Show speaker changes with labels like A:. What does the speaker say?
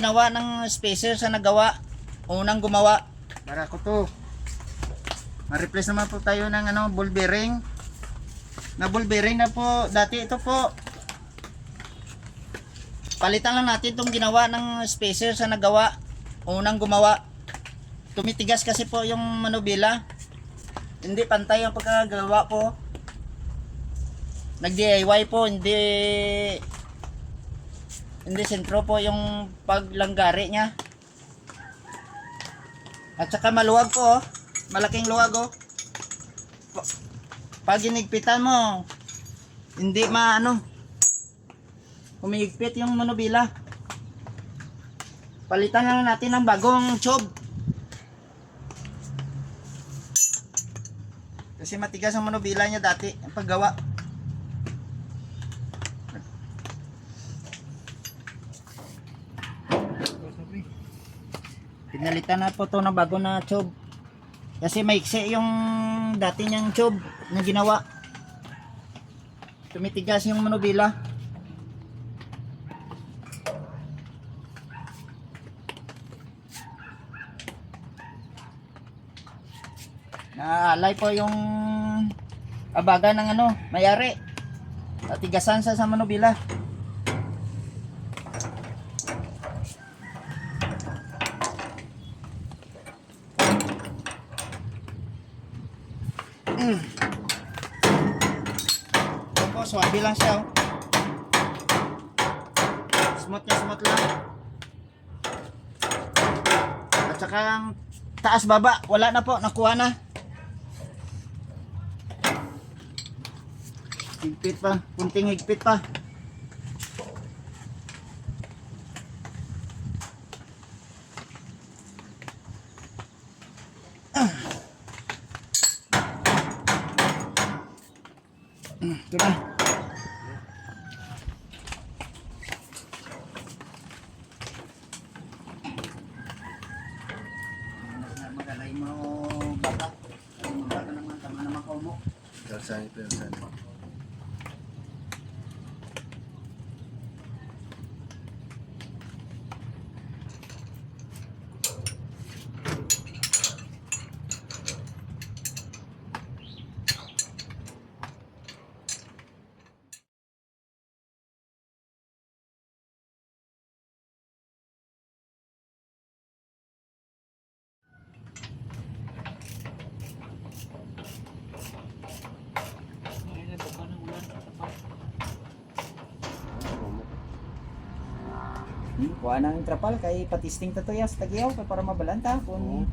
A: ginawa ng spacer sa nagawa. Unang gumawa. Para ko to. Ma-replace naman po tayo ng ball bearing. Na ball bearing na po. Dati ito po. Palitan lang natin itong ginawa ng spacer sa nagawa. Unang gumawa. Tumitigas kasi po yung manubila. Hindi pantay ang pagkagawa po. Nag-DIY po, hindi sentro po yung paglanggari niya. At saka maluwag po, malaking luwag oh. Pag inigpitan mo, hindi humigpit yung manubila. Palitan lang natin ng bagong tube. Kasi matigas ang manubila niya dati, ang paggawa. Pinalitan na po to ng bago na tube. Kasi maiksi yung dati niyang tube na ginawa. Tumitigas yung manubila. Naalay po yung abaga ng mayari. Tigasan sa manubila. Opo, swabe lang siya oh. Smooth lang. At saka ang taas baba, wala na po, nakuha na. Higpit pa, kunting higpit pa. Ito na. Magalay mo bata. Bata naman, tama naman ko mo.
B: Persan.
A: Kuha ng trapal kay patisting tatuyas tagiyaw para mabalanta kung